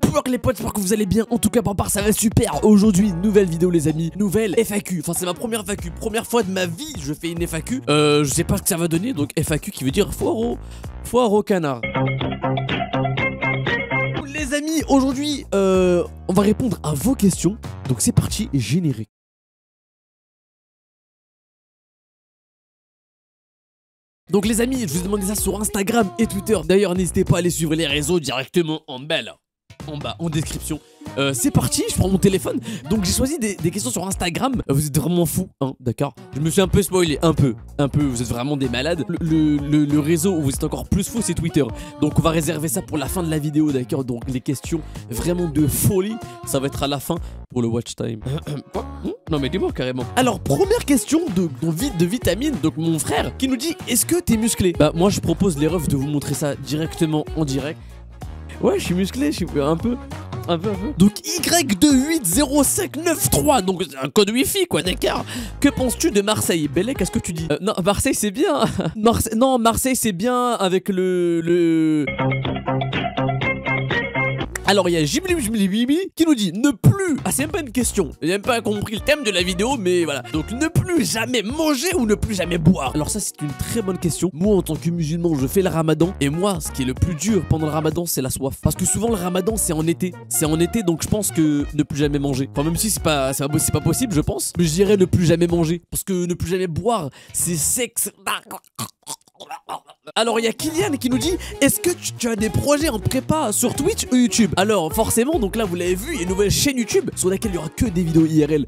Pour les potes, j'espère que vous allez bien. En tout cas, par part, ça va super. Aujourd'hui, nouvelle vidéo, les amis. Nouvelle FAQ. Enfin, c'est ma première FAQ. Première fois de ma vie, je fais une FAQ. Je sais pas ce que ça va donner. Donc, FAQ qui veut dire foire au canard. Les amis, aujourd'hui, on va répondre à vos questions. Donc, c'est parti, générique. Donc les amis, je vous ai demandé ça sur Instagram et Twitter. D'ailleurs, n'hésitez pas à aller suivre les réseaux directement en bas là. En bas, en description. C'est parti, je prends mon téléphone. Donc j'ai choisi des questions sur Instagram. Vous êtes vraiment fous, hein, d'accord. Je me suis un peu spoilé, un peu. Vous êtes vraiment des malades. Le réseau où vous êtes encore plus fous, c'est Twitter. Donc on va réserver ça pour la fin de la vidéo, d'accord. Donc les questions vraiment de folie, ça va être à la fin pour le watch time. Non mais dis-moi carrément. Alors première question de vitamine. Donc mon frère qui nous dit, est-ce que t'es musclé? Bah moi je propose les refs de vous montrer ça directement en direct. Ouais, je suis musclé, je suis un peu. Donc Y2805993, donc c'est un code wifi quoi, d'accord. Que penses-tu de Marseille? Bellec, qu'est-ce que tu dis? Non, Marseille c'est bien. Non, Marseille c'est bien avec le... Alors il y a Jibli qui nous dit ne plus, ah c'est même pas une question, il n'a même pas compris le thème de la vidéo mais voilà. Donc ne plus jamais manger ou ne plus jamais boire. Alors ça c'est une très bonne question. Moi en tant que musulman je fais le ramadan et moi ce qui est le plus dur pendant le ramadan c'est la soif. Parce que souvent le ramadan c'est en été. C'est en été donc je pense que ne plus jamais manger. Enfin même si c'est pas possible je pense. Mais je dirais ne plus jamais manger. Parce que ne plus jamais boire c'est sexe. Alors il y a Kylian qui nous dit, est-ce que tu as des projets en prépa sur Twitch ou YouTube? Alors forcément, donc là vous l'avez vu, il y a une nouvelle chaîne YouTube sur laquelle il y aura que des vidéos IRL.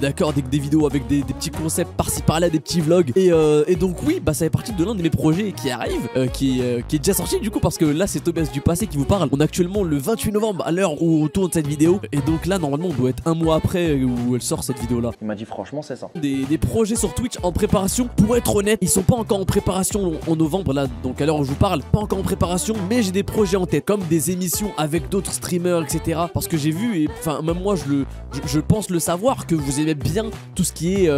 D'accord, des vidéos avec des petits concepts par-ci par-là, des petits vlogs. Et donc oui, bah ça fait partie de l'un de mes projets qui arrive, qui est déjà sorti du coup, parce que là c'est Tobias du passé qui vous parle. On est actuellement le 28 novembre à l'heure où on tourne cette vidéo. Et donc là normalement on doit être un mois après où elle sort cette vidéo là. Il m'a dit franchement c'est ça. Des projets sur Twitch en préparation, pour être honnête, ils sont pas encore en préparation en novembre là. Donc à l'heure où je vous parle, pas encore en préparation, mais j'ai des projets en tête, comme des émissions avec d'autres streamers, etc. Parce que j'ai vu, et enfin même moi je pense le savoir, que vous aimez bien tout ce qui est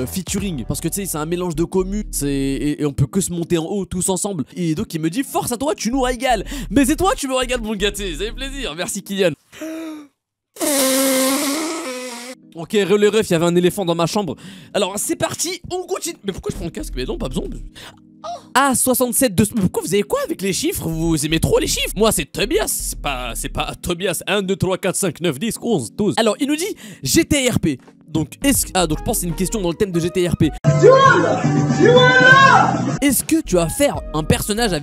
featuring. Parce que tu sais, c'est un mélange de commu, et on peut que se monter en haut tous ensemble. Et donc il me dit, force à toi, tu nous régales. Mais c'est toi, tu me régales mon gâté, ça fait plaisir, merci Kylian. Ok, les refs, il y avait un éléphant dans ma chambre. Alors c'est parti, on continue. Mais pourquoi je prends le casque? Mais non, pas besoin. Ah, 67 de... Pourquoi vous avez quoi avec les chiffres? Vous aimez trop les chiffres? Moi c'est Tobias, c'est pas Tobias. 1, 2, 3, 4, 5, 9, 10, 11, 12. Alors il nous dit GTRP. Donc donc je pense que c'est une question dans le thème de GTRP. Est-ce que tu vas faire un personnage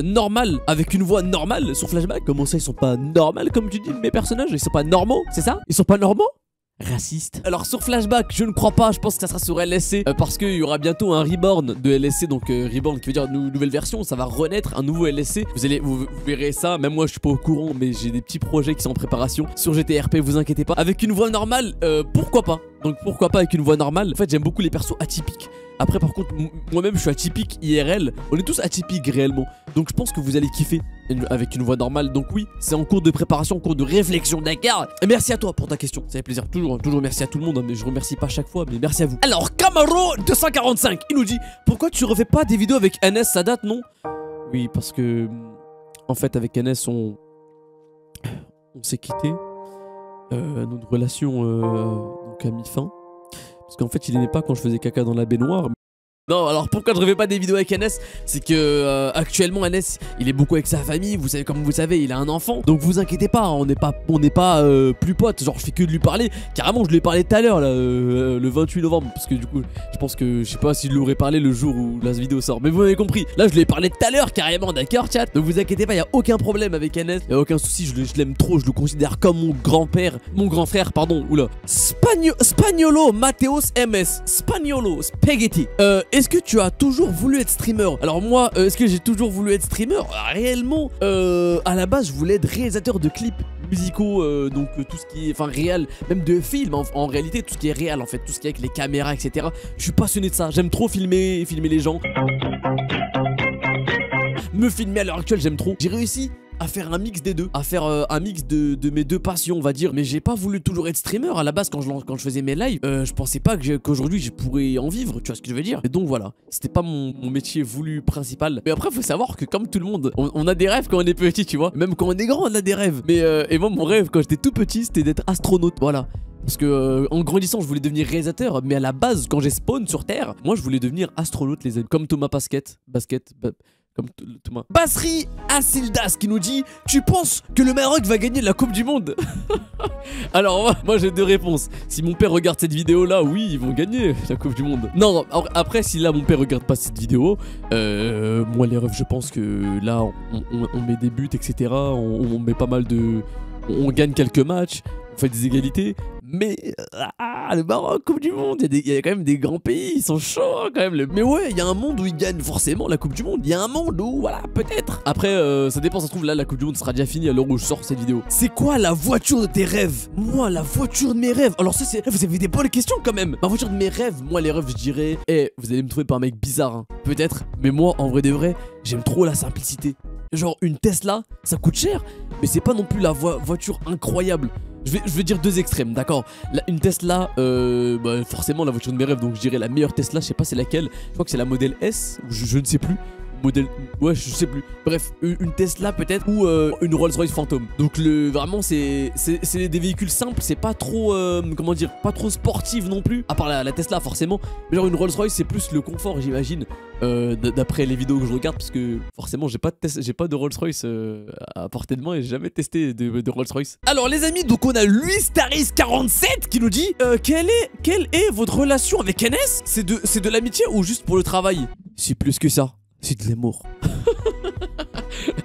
normal avec une voix normale sur Flashback? Comment ça ils sont pas normaux comme tu dis mes personnages? Ils sont pas normaux, c'est ça? Ils sont pas normaux? Raciste. Alors sur Flashback, je ne crois pas, je pense que ça sera sur LSC parce qu'il y aura bientôt un reborn de LSC, donc reborn qui veut dire nouvelle version, ça va renaître, un nouveau LSC. Vous verrez ça, même moi je suis pas au courant, mais j'ai des petits projets qui sont en préparation sur GTRP, vous inquiétez pas. Avec une voix normale, pourquoi pas? Donc pourquoi pas avec une voix normale? En fait j'aime beaucoup les persos atypiques. Après par contre moi-même je suis atypique IRL. On est tous atypiques réellement. Donc je pense que vous allez kiffer avec une voix normale. Donc oui, c'est en cours de préparation, en cours de réflexion, d'accord. Et merci à toi pour ta question, ça fait plaisir. Toujours merci à tout le monde, hein, mais je remercie pas chaque fois, mais merci à vous. Alors Camaro 245, il nous dit, pourquoi tu refais pas des vidéos avec NS? Ça date, non? Oui, parce que en fait avec NS on s'est quitté. Notre relation donc a mis fin. Parce qu'en fait il aimait pas quand je faisais caca dans la baignoire. Non, alors pourquoi je refais pas des vidéos avec NS? C'est que actuellement NS il est beaucoup avec sa famille, vous savez, comme vous le savez, il a un enfant. Donc vous inquiétez pas, on n'est pas plus potes, genre je fais que de lui parler. Carrément je lui ai parlé tout à l'heure là, le 28 novembre. Parce que du coup je pense que je sais pas si je lui aurais parlé le jour où la vidéo sort. Mais vous m'avez compris, là je lui ai parlé tout à l'heure carrément, d'accord chat. Donc vous inquiétez pas, il y a aucun problème avec NS, il y a aucun souci, je l'aime trop, je le considère comme mon grand frère pardon, oula. Spagnolo Mateos MS, Spagnolo Spaghetti. Est-ce que tu as toujours voulu être streamer? Alors moi, est-ce que j'ai toujours voulu être streamer? Réellement, à la base, je voulais être réalisateur de clips musicaux, donc tout ce qui est, enfin réel, même de films en réalité, tout ce qui est réel en fait, tout ce qui est avec les caméras, etc. Je suis passionné de ça, j'aime trop filmer les gens. Me filmer à l'heure actuelle, j'aime trop. J'ai réussi à faire un mix des deux, à faire un mix de mes deux passions, on va dire. Mais j'ai pas voulu toujours être streamer. À la base, quand je faisais mes lives, je pensais pas qu'aujourd'hui je pourrais en vivre, tu vois ce que je veux dire. Et donc voilà, c'était pas mon métier voulu principal. Mais après, faut savoir que comme tout le monde, on a des rêves quand on est petit, tu vois. Même quand on est grand, on a des rêves. Mais et moi, mon rêve quand j'étais tout petit, c'était d'être astronaute, voilà. Parce que en grandissant, je voulais devenir réalisateur, mais à la base, quand j'ai spawn sur Terre, moi je voulais devenir astronaute, les amis. Comme Thomas comme Thomas. Basri Asildas qui nous dit: tu penses que le Maroc va gagner la Coupe du Monde? Alors moi j'ai deux réponses. Si mon père regarde cette vidéo là, oui, ils vont gagner la Coupe du Monde. Non, après si là mon père regarde pas cette vidéo, moi les rêves, je pense que là on met des buts, etc. On met pas mal de... On gagne quelques matchs, on fait des égalités. Mais le Maroc, Coupe du Monde, il y a quand même des grands pays, ils sont chauds hein, quand même. Mais ouais, il y a un monde où ils gagnent forcément la Coupe du Monde. Il y a un monde où, voilà, peut-être. Après, ça dépend, ça se trouve, là, la Coupe du Monde sera déjà finie à l'heure où je sors cette vidéo. C'est quoi la voiture de tes rêves? Moi, la voiture de mes rêves. Alors ça, vous avez des bonnes questions quand même. Ma voiture de mes rêves, moi, les rêves, je dirais... vous allez me trouver par un mec bizarre, hein. Peut-être. Mais moi, en vrai de vrai, j'aime trop la simplicité. Genre, une Tesla, ça coûte cher, mais c'est pas non plus la voiture incroyable. Je vais dire deux extrêmes, d'accord. Une Tesla, forcément la voiture de mes rêves, donc je dirais la meilleure Tesla, je sais pas c'est laquelle. Je crois que c'est la modèle S, ou je ne sais plus. Modèle... Ouais, je sais plus. Bref, une Tesla peut-être, ou une Rolls-Royce Phantom. Donc vraiment, c'est des véhicules simples, c'est pas trop, comment dire, pas trop sportif non plus. À part la Tesla forcément. Mais genre une Rolls-Royce, c'est plus le confort, j'imagine. D'après les vidéos que je regarde, parce que forcément j'ai pas de Rolls-Royce à portée de main et j'ai jamais testé de Rolls-Royce. Alors les amis, donc on a Luistaris47 qui nous dit quelle est votre relation avec NS? C'est de l'amitié ou juste pour le travail? C'est plus que ça, c'est de l'amour.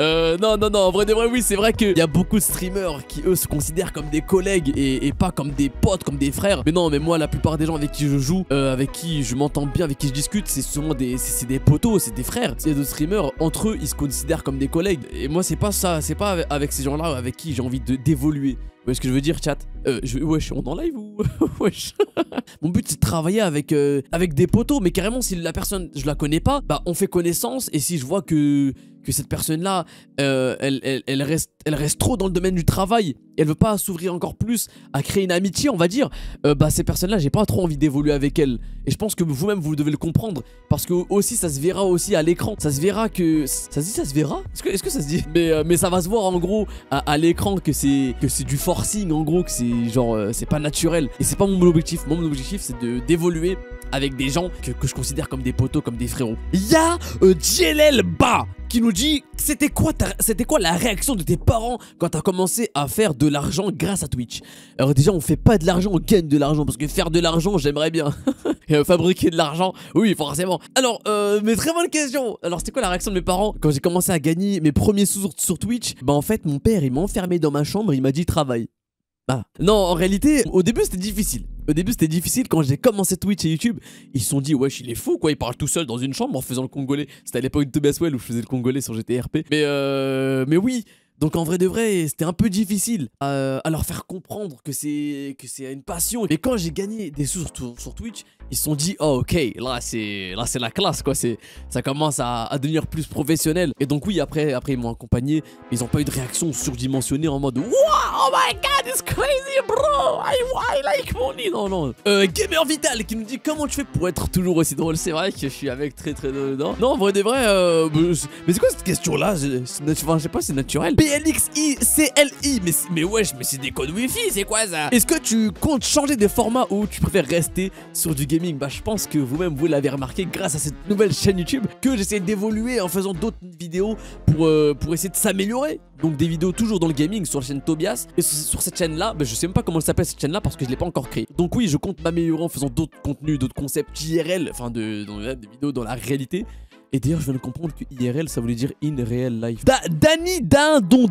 Non, en vrai de vrai, oui, c'est vrai qu'il y a beaucoup de streamers qui, eux, se considèrent comme des collègues et pas comme des potes, comme des frères. Mais non, mais moi, la plupart des gens avec qui je joue, avec qui je m'entends bien, avec qui je discute, c'est souvent des potos, c'est des frères. Il y a d'autres streamers, entre eux, ils se considèrent comme des collègues. Et moi, c'est pas ça, c'est pas avec ces gens-là avec qui j'ai envie d'évoluer. Vous voyez ce que je veux dire, chat? Wesh, on est en live ou... Wesh. Mon but, c'est de travailler avec des potos, mais carrément, si la personne, je la connais pas, bah, on fait connaissance, et si je vois que cette personne-là, elle reste trop dans le domaine du travail, et elle veut pas s'ouvrir encore plus à créer une amitié, on va dire, bah, ces personnes-là, j'ai pas trop envie d'évoluer avec elles. Et je pense que vous-même, vous devez le comprendre, parce que aussi, ça se verra aussi à l'écran. Ça se verra que... Ça se dit, ça se verra? Est-ce que ça se dit? Mais ça va se voir, en gros, à l'écran que c'est du forcing, en gros, que c'est genre, c'est pas naturel. Et c'est pas mon objectif. Mon objectif, c'est d'évoluer avec des gens que je considère comme des potos, comme des frérots. Il y a JLL Ba qui nous dit: c'était quoi la réaction de tes parents quand t'as commencé à faire de l'argent grâce à Twitch? Alors déjà, on fait pas de l'argent, on gagne de l'argent, parce que faire de l'argent, j'aimerais bien. Et fabriquer de l'argent, oui, forcément. Alors, mais très bonne question. Alors, c'était quoi la réaction de mes parents quand j'ai commencé à gagner mes premiers sous sur Twitch? Bah en fait, mon père, il m'a enfermé dans ma chambre, il m'a dit: travaille. Ah. Non, en réalité, au début c'était difficile. Quand j'ai commencé Twitch et YouTube, ils se sont dit: wesh, il est fou quoi, il parle tout seul dans une chambre en faisant le congolais. C'était à l'époque de Tobias Well où je faisais le congolais sur GTRP. Mais oui. Donc en vrai de vrai, c'était un peu difficile à leur faire comprendre que c'est une passion. Mais quand j'ai gagné des sous sur Twitch, ils se sont dit: oh ok, là c'est la classe quoi, ça commence à devenir plus professionnel. Et donc oui, après ils m'ont accompagné, mais ils n'ont pas eu de réaction surdimensionnée en mode: wow, oh my god, it's crazy bro, I like money. Non. Gamer Vital qui nous dit: comment tu fais pour être toujours aussi drôle? C'est vrai que je suis avec très dedans. Non, en vrai de vrai, mais c'est quoi cette question là? Je sais pas, c'est naturel. PLXICLI, mais wesh, mais c'est des codes wifi, c'est quoi ça? Est-ce que tu comptes changer de format ou tu préfères rester sur du gaming? Bah je pense que vous-même vous l'avez remarqué grâce à cette nouvelle chaîne YouTube que j'essaie d'évoluer en faisant d'autres vidéos pour essayer de s'améliorer. Donc des vidéos toujours dans le gaming sur la chaîne Tobias. Et sur cette chaîne là, bah, je sais même pas comment elle s'appelle cette chaîne là parce que je l'ai pas encore créée. Donc oui, je compte m'améliorer en faisant d'autres contenus, d'autres concepts IRL, enfin des vidéos dans la réalité. Et d'ailleurs, je viens de comprendre que IRL, ça voulait dire in real life. Dani Dindon.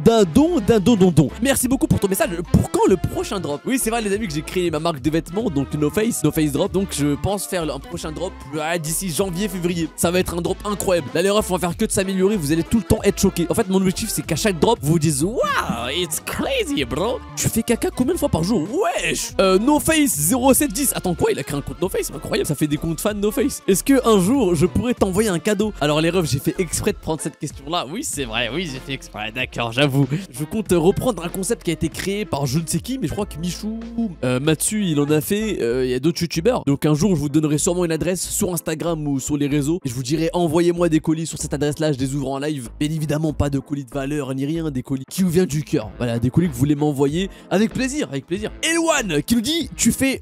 Merci beaucoup pour ton message. Pour quand le prochain drop? Oui, c'est vrai, les amis, que j'ai créé ma marque de vêtements, donc No Face Drop. Donc, je pense faire un prochain drop d'ici janvier, février. Ça va être un drop incroyable. Là, les refs vont faire que de s'améliorer. Vous allez tout le temps être choqués. En fait, mon objectif, c'est qu'à chaque drop, vous vous dites: wow, it's crazy, bro. Tu fais caca combien de fois par jour? Wesh. No Face 0710. Attends, quoi? Il a créé un compte No Face? Incroyable. Ça fait des comptes fans No Face. Est-ce que un jour, je pourrais t'envoyer un cadeau? vidéo. Alors les refs, j'ai fait exprès de prendre cette question-là. Oui, c'est vrai, oui, j'ai fait exprès, d'accord, j'avoue. Je compte reprendre un concept qui a été créé par je ne sais qui, mais je crois que Michou, Matsu, il en a fait, il y a d'autres youtubeurs. Donc un jour, je vous donnerai sûrement une adresse sur Instagram ou sur les réseaux. Et je vous dirai, envoyez-moi des colis sur cette adresse-là, je les ouvre en live. Bien évidemment, pas de colis de valeur ni rien, des colis qui vous viennent du cœur. Voilà, des colis que vous voulez m'envoyer avec plaisir, avec plaisir. Elwan qui nous dit, tu fais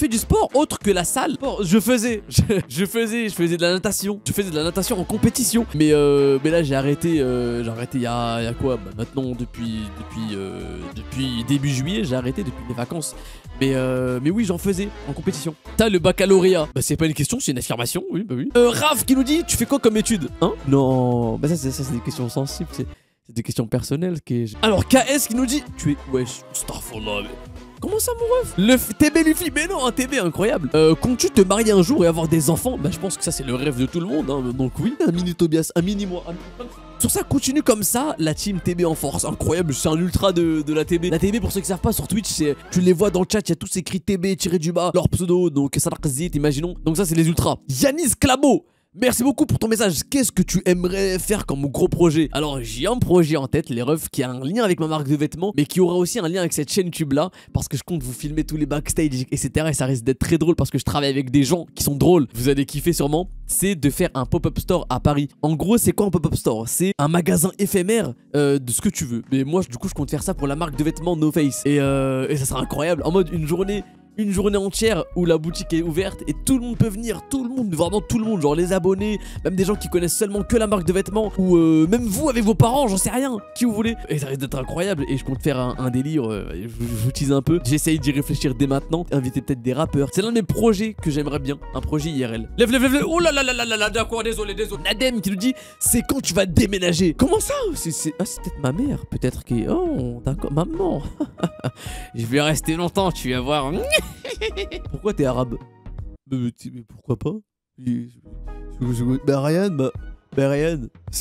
du sport autre que la salle. Je faisais de la natation. Je faisais de la natation en compétition. Mais là, j'ai arrêté il y a quoi bah, maintenant, depuis début juillet, j'ai arrêté depuis les vacances. Mais oui, j'en faisais en compétition. T'as le baccalauréat. Bah, c'est pas une question, c'est une affirmation. Oui, bah oui. Raph qui nous dit, tu fais quoi comme étude? Hein? Non. Bah, ça, c'est des questions sensibles. C'est des questions personnelles. Alors, KS qui nous dit, tu es. Wesh, Starfall. Comment ça, mon ref? Le TB Luffy, mais non, un TB incroyable. Comptes-tu te marier un jour et avoir des enfants? Bah, je pense que ça, c'est le rêve de tout le monde. Hein. Donc, oui, un mini Tobias, un mini moi. Sur ça, continue comme ça, la team TB en force. Incroyable, c'est un ultra de la TB. La TB, pour ceux qui savent pas, sur Twitch, tu les vois dans le chat, il y a tous écrit TB tiré du bas, leur pseudo, donc Sarakzit, imaginons. Donc, ça, c'est les ultras. Yanis Clabo. Merci beaucoup pour ton message. Qu'est-ce que tu aimerais faire comme gros projet? Alors j'ai un projet en tête, les refs, qui a un lien avec ma marque de vêtements, mais qui aura aussi un lien avec cette chaîne YouTube là, parce que je compte vous filmer tous les backstage, etc. Et ça risque d'être très drôle parce que je travaille avec des gens qui sont drôles. Vous allez kiffer sûrement. C'est de faire un pop-up store à Paris. En gros, c'est quoi un pop-up store? C'est un magasin éphémère de ce que tu veux. Mais moi, du coup, je compte faire ça pour la marque de vêtements No Face. Et ça sera incroyable. En mode une journée entière où la boutique est ouverte et tout le monde peut venir, tout le monde, vraiment tout le monde, genre les abonnés, même des gens qui connaissent seulement que la marque de vêtements, ou même vous avec vos parents, j'en sais rien, qui vous voulez. Et ça risque d'être incroyable et je compte faire un délire, je vous tease un peu, j'essaye d'y réfléchir dès maintenant, inviter peut-être des rappeurs. C'est l'un de mes projets que j'aimerais bien, un projet IRL. Lève, oh là là là là là là, d'accord, désolé. Nadem qui nous dit, c'est quand tu vas déménager? Comment ça? C'est peut-être ma mère, peut-être que... Oh, d'accord, maman. Je vais rester longtemps, tu vas voir. Pourquoi t'es arabe? Mais pourquoi pas? Bah Ryan,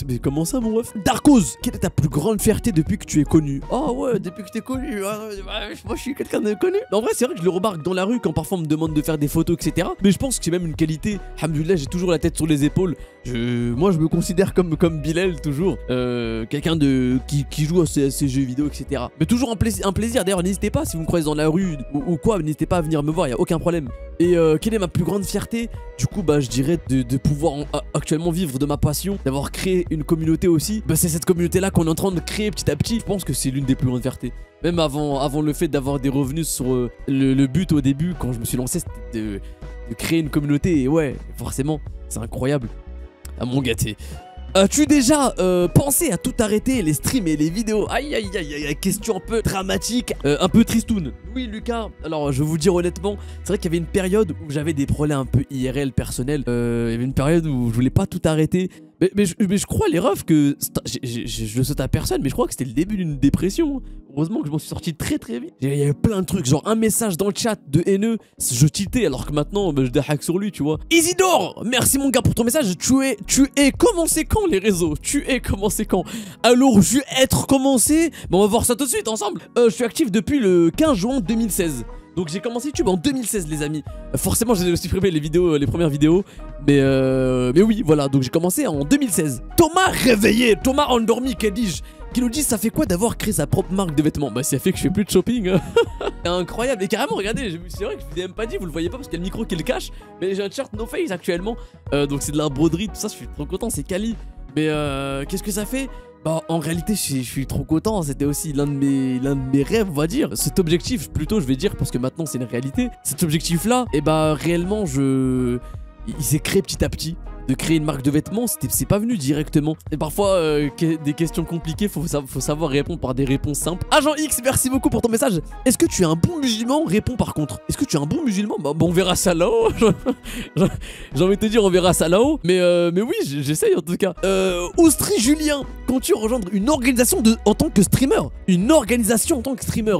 mais comment ça mon ref? Darkoz, quelle est ta plus grande fierté depuis que tu es connu? Oh ouais, depuis que t'es connu, moi je suis quelqu'un de connu. En vrai c'est vrai que je le remarque dans la rue quand parfois on me demande de faire des photos etc. Mais je pense que c'est même une qualité, alhamdoulilah, j'ai toujours la tête sur les épaules. Moi je me considère comme Bilal toujours, quelqu'un qui joue à ces jeux vidéo etc. Mais toujours un plaisir, d'ailleurs n'hésitez pas si vous me croisez dans la rue ou quoi, n'hésitez pas à venir me voir, y a aucun problème. Et quelle est ma plus grande fierté? Du coup bah je dirais de pouvoir actuellement vivre de ma passion, d'avoir créé une communauté aussi. Bah c'est cette communauté là qu'on est en train de créer petit à petit. Je pense que c'est l'une des plus grandes fiertés. Même avant le fait d'avoir des revenus sur le but au début, quand je me suis lancé, c'était de créer une communauté. Et ouais, forcément, c'est incroyable. À mon gâté. As-tu déjà pensé à tout arrêter, les streams et les vidéos? Aïe aïe aïe aïe, question un peu dramatique, un peu tristoun. Oui Lucas, alors je vais vous dire honnêtement, c'est vrai qu'il y avait une période où j'avais des problèmes un peu IRL personnels. Il y avait une période où je voulais pas tout arrêter. Mais je crois les refs que... Je le saute à personne, mais je crois que c'était le début d'une dépression. Heureusement que je m'en suis sorti très vite. Il y avait plein de trucs, genre un message dans le chat de haineux, je tiltais alors que maintenant je déhack sur lui, tu vois. Isidore, merci mon gars pour ton message. Tu es commencé quand les réseaux? Tu es commencé quand? Alors je vais être commencé... Bon on va voir ça tout de suite ensemble. Je suis actif depuis le 15 juin 2016. Donc j'ai commencé YouTube en 2016 les amis. Forcément j'ai supprimé les premières vidéos. Mais oui voilà, donc j'ai commencé en 2016. Thomas réveillé, Thomas endormi, que dis-je, qui nous dit ça fait quoi d'avoir créé sa propre marque de vêtements? Bah ça fait que je fais plus de shopping. C'est incroyable, et carrément regardez, c'est vrai que je vous ai même pas dit, vous le voyez pas parce qu'il y a le micro qui le cache. Mais j'ai un t-shirt No Face actuellement, donc c'est de la broderie, tout ça, je suis trop content, c'est quali. Mais qu'est-ce que ça fait? Bah en réalité je suis trop content, c'était aussi l'un de mes rêves on va dire. Cet objectif plutôt je vais dire parce que maintenant c'est une réalité. Cet objectif là, et bah réellement il s'est créé petit à petit. De créer une marque de vêtements, c'est pas venu directement. Et parfois, des questions compliquées, faut savoir répondre par des réponses simples. Agent X, merci beaucoup pour ton message. Est-ce que tu es un bon musulman? Réponds par contre. Est-ce que tu es un bon musulman? Bah on verra ça là-haut. J'ai envie de te dire, on verra ça là-haut. Mais oui, j'essaye en tout cas. Oustri Julien, comptes-tu rejoindre une organisation en tant que streamer? Une organisation en tant que streamer?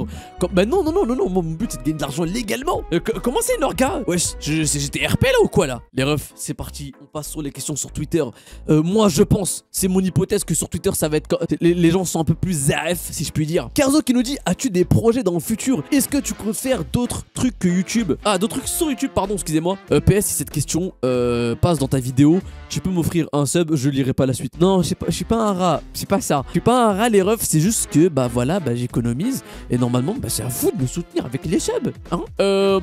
Bah non, mon but c'est de gagner de l'argent légalement. Comment c'est une orga? Wesh, j'étais RP là ou quoi là? Les refs, c'est parti, on passe sur trop les questions sur Twitter. Moi je pense, c'est mon hypothèse que sur Twitter ça va être... Les gens sont un peu plus ZAF si je puis dire. Carzo qui nous dit, as-tu des projets dans le futur? Est-ce que tu comptes faire d'autres trucs que YouTube? Ah, d'autres trucs sur YouTube, pardon, excusez-moi. PS, si cette question passe dans ta vidéo, tu peux m'offrir un sub, je lirai pas la suite. Non, je suis pas un rat, c'est pas ça. Je suis pas un rat les refs, c'est juste que bah voilà, bah j'économise et normalement bah c'est à vous de me soutenir avec les subs, hein.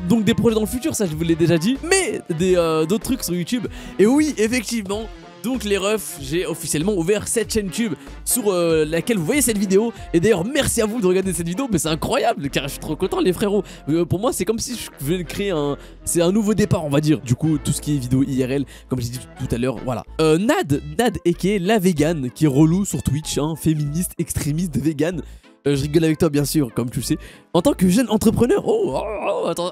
Donc des projets dans le futur, ça je vous l'ai déjà dit, mais d'autres trucs sur YouTube. Et oui, effectivement. Donc les refs, j'ai officiellement ouvert cette chaîne YouTube sur laquelle vous voyez cette vidéo. Et d'ailleurs merci à vous de regarder cette vidéo, mais c'est incroyable car je suis trop content les frérots. Pour moi c'est comme si je venais de créer c'est un nouveau départ on va dire. Du coup tout ce qui est vidéo IRL, comme j'ai dit tout à l'heure, voilà. Nad aka la vegan qui est relou sur Twitch, hein, féministe, extrémiste, vegan. Je rigole avec toi bien sûr, comme tu le sais. En tant que jeune entrepreneur,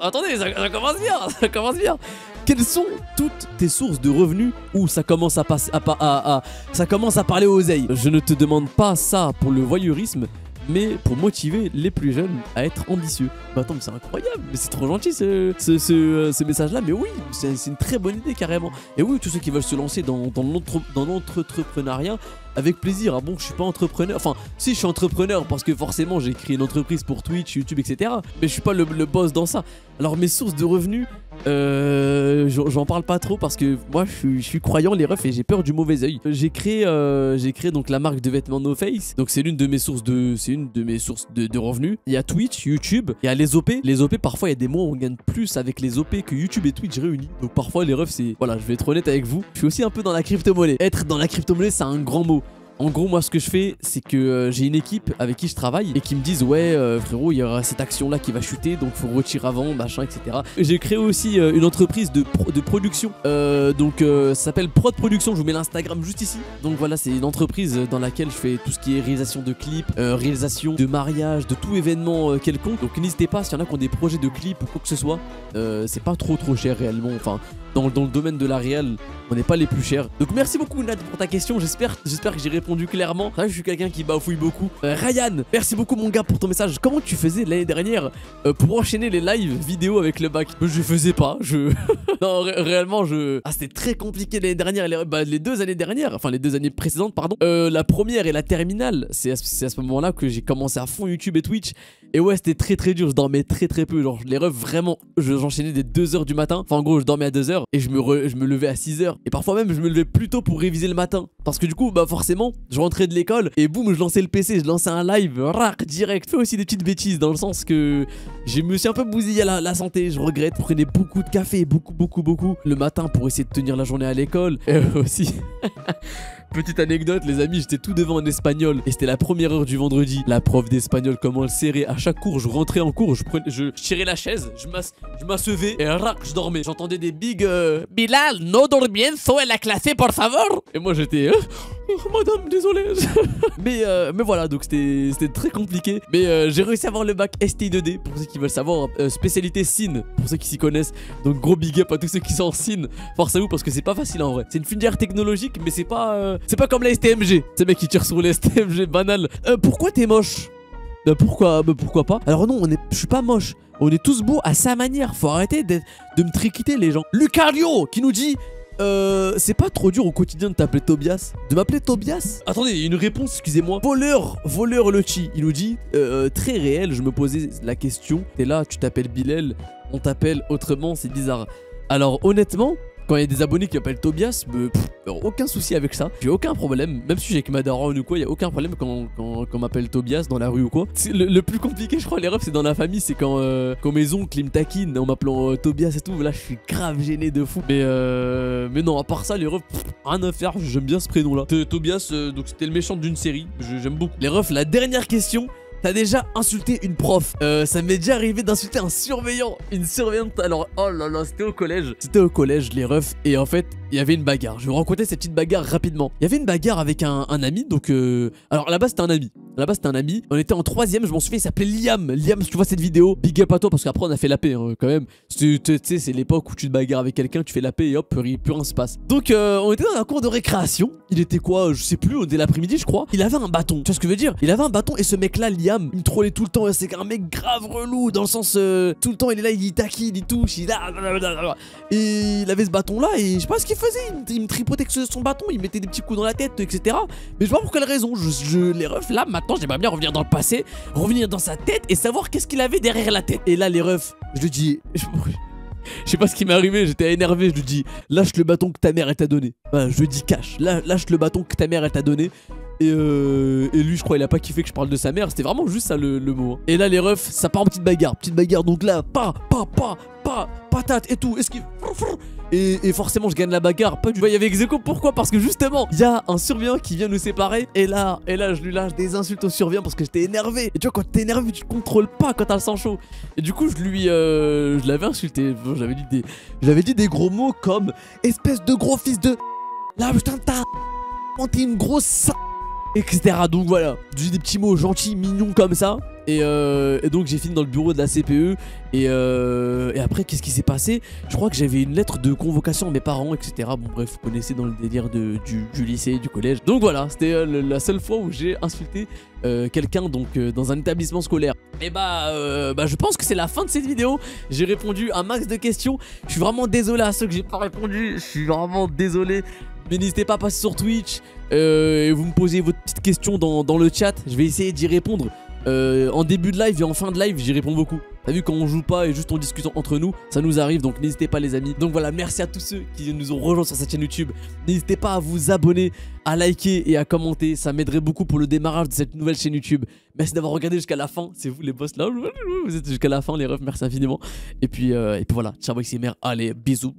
attendez, ça commence bien, ça commence bien. Quelles sont toutes tes sources de revenus où ça commence à ça commence à parler aux oseilles? Je ne te demande pas ça pour le voyeurisme, mais pour motiver les plus jeunes à être ambitieux. Bah attends, mais c'est incroyable, mais c'est trop gentil ce message-là, mais oui, c'est une très bonne idée carrément. Et oui, tous ceux qui veulent se lancer dans l'entrepreneuriat, avec plaisir. Ah bon, je suis pas entrepreneur, enfin si je suis entrepreneur parce que forcément j'ai créé une entreprise pour Twitch, YouTube, etc. Mais je suis pas le boss dans ça. Alors mes sources de revenus, j'en parle pas trop parce que moi je suis croyant les refs et j'ai peur du mauvais oeil. J'ai créé donc la marque de vêtements No Face, donc c'est l'une de mes sources de revenus. Il y a Twitch, YouTube, il y a les OP. Les OP parfois il y a des mois où on gagne plus avec les OP que YouTube et Twitch réunis. Donc parfois les refs c'est, voilà, je vais être honnête avec vous, je suis aussi un peu dans la crypto-monnaie. Être dans la crypto-monnaie c'est un grand mot. En gros, moi, ce que je fais, c'est que j'ai une équipe avec qui je travaille et qui me disent ouais, frérot, il y aura cette action-là qui va chuter, donc faut retirer avant, machin, etc. J'ai créé aussi une entreprise de production, ça s'appelle Prod Production. Je vous mets l'Instagram juste ici. Donc voilà, c'est une entreprise dans laquelle je fais tout ce qui est réalisation de clips, réalisation de mariage, de tout événement quelconque. Donc n'hésitez pas, s'il y en a qui ont des projets de clips ou quoi que ce soit, c'est pas trop cher réellement. Enfin, dans le domaine de la réal, on n'est pas les plus chers. Donc merci beaucoup Nad pour ta question, j'espère que j'ai répondu clairement. C'est vrai que je suis quelqu'un qui bafouille beaucoup. Ryan, merci beaucoup mon gars pour ton message. Comment tu faisais l'année dernière pour enchaîner les lives vidéo avec le bac? Je faisais pas, non réellement ah c'était très compliqué l'année dernière, les 2 années dernières, enfin les 2 années précédentes pardon. La première et la terminale, c'est à ce moment là que j'ai commencé à fond YouTube et Twitch. Et ouais c'était très dur, je dormais très peu. Genre les refs vraiment, j'enchaînais des 2h du matin. Enfin en gros je dormais à 2h et je me levais à 6h. Et parfois même je me levais plus tôt pour réviser le matin. Parce que du coup bah forcément je rentrais de l'école et boum je lançais le PC, je lançais un live direct. Je fais aussi des petites bêtises dans le sens que je me suis un peu bousillé la santé, je regrette. Je prenais beaucoup de café, beaucoup le matin pour essayer de tenir la journée à l'école. Et aussi petite anecdote les amis, j'étais tout devant en espagnol et c'était la première heure du vendredi. La prof d'espagnol, comment elle serrait à chaque cours, je rentrais en cours, je tirais la chaise, je m'assevais et je dormais. J'entendais des big Bilal, no dormienzo en la clase por favor. Et moi j'étais madame désolé. mais voilà, donc c'était très compliqué. Mais j'ai réussi à avoir le bac STI2D pour ceux qui veulent savoir, spécialité SIN pour ceux qui s'y connaissent. Donc gros big up à tous ceux qui sont en SIN. Force à vous parce que c'est pas facile en vrai. C'est une filière technologique mais c'est pas comme la STMG. Ces mecs qui tirent sur les STMG banal. Pourquoi t'es moche? Pourquoi pas? Alors non, je suis pas moche. On est tous beaux à sa manière. Faut arrêter de me triquiter les gens. Lucario qui nous dit c'est pas trop dur au quotidien de t'appeler Tobias? De m'appeler Tobias? Attendez, il y a une réponse, excusez-moi. Voleur Luchi, il nous dit très réel, je me posais la question. T'es là, tu t'appelles Bilal, on t'appelle autrement, c'est bizarre. Alors honnêtement, quand il y a des abonnés qui m'appellent Tobias, aucun souci avec ça. J'ai aucun problème. Même si j'ai avec ma daronne ou quoi, il n'y a aucun problème quand on m'appelle Tobias dans la rue ou quoi. Le plus compliqué, je crois, les refs, c'est dans la famille. C'est quand mes oncles ils me taquinent en m'appelant Tobias et tout. Là, je suis grave gêné de fou. Mais non, à part ça, les refs, rien à faire. J'aime bien ce prénom-là. Tobias, donc c'était le méchant d'une série. J'aime beaucoup. Les refs, la dernière question. T'as déjà insulté une prof? Ça m'est déjà arrivé d'insulter un surveillant. Une surveillante, alors oh là là, c'était au collège. C'était au collège les refs. Et en fait il y avait une bagarre. Je vais vous raconter cette petite bagarre rapidement. Il y avait une bagarre avec un ami. Donc alors là-bas c'était un ami. À la base c'était un ami. On était en troisième, je m'en souviens, il s'appelait Liam. Liam, si tu vois cette vidéo, big up à toi parce qu'après on a fait la paix hein, quand même. Tu sais, c'est l'époque où tu te bagarres avec quelqu'un, tu fais la paix et hop, plus rien se passe. Donc on était dans la cour de récréation. Il était quoi, je sais plus, on était l'après-midi je crois. Il avait un bâton. Tu vois ce que je veux dire? Il avait un bâton et ce mec là, Liam, il me trollait tout le temps. C'est un mec grave relou dans le sens tout le temps il est là, il taquine, il touche, il et il avait ce bâton là et je sais pas ce qu'il faisait. Il me tripotait avec son bâton, il mettait des petits coups dans la tête, etc. Mais je sais pas pour quelle raison. Les refs là maintenant, j'aimerais bien revenir dans le passé, revenir dans sa tête et savoir qu'est-ce qu'il avait derrière la tête. Et là les refs, je lui dis, je sais pas ce qui m'est arrivé, j'étais énervé, je lui dis lâche le bâton que ta mère elle t'a donné. Enfin, je lui dis cash, lâche le bâton que ta mère elle t'a donné. Et lui je crois il a pas kiffé que je parle de sa mère. C'était vraiment juste ça le mot hein. Et là les refs ça part en petite bagarre. Donc là patate et tout. Est-ce qu'il... Et forcément je gagne la bagarre. Pas du tout. Il y avait ex-aequo. Pourquoi? Parce que justement il y a un surveillant qui vient nous séparer. Et là je lui lâche des insultes au surveillant parce que j'étais énervé. Et tu vois quand t'es énervé tu te contrôles pas quand t'as le sang chaud. Et du coup je l'avais insulté. J'avais dit des gros mots comme espèce de gros fils de... Là putain t'as... T'es une grosse... etc. Donc voilà, j'ai dit des petits mots gentils, mignons comme ça. Et donc j'ai fini dans le bureau de la CPE. Et après qu'est-ce qui s'est passé? Je crois que j'avais une lettre de convocation à mes parents, etc. Bon bref, vous connaissez dans le délire du lycée, du collège. Donc voilà, c'était la seule fois où j'ai insulté quelqu'un donc dans un établissement scolaire. Et je pense que c'est la fin de cette vidéo. J'ai répondu à un max de questions. Je suis vraiment désolé à ceux que j'ai pas répondu. Je suis vraiment désolé. Mais n'hésitez pas à passer sur Twitch et vous me posez votre petite question dans le chat. Je vais essayer d'y répondre en début de live et en fin de live. J'y réponds beaucoup. T'as vu quand on joue pas et juste on discute entre nous, ça nous arrive. Donc n'hésitez pas les amis. Donc voilà, merci à tous ceux qui nous ont rejoints sur cette chaîne YouTube. N'hésitez pas à vous abonner, à liker et à commenter. Ça m'aiderait beaucoup pour le démarrage de cette nouvelle chaîne YouTube. Merci d'avoir regardé jusqu'à la fin. C'est vous les boss là. Vous êtes jusqu'à la fin les refs. Merci infiniment. Et puis voilà. Ciao, c'est mère. Allez, bisous.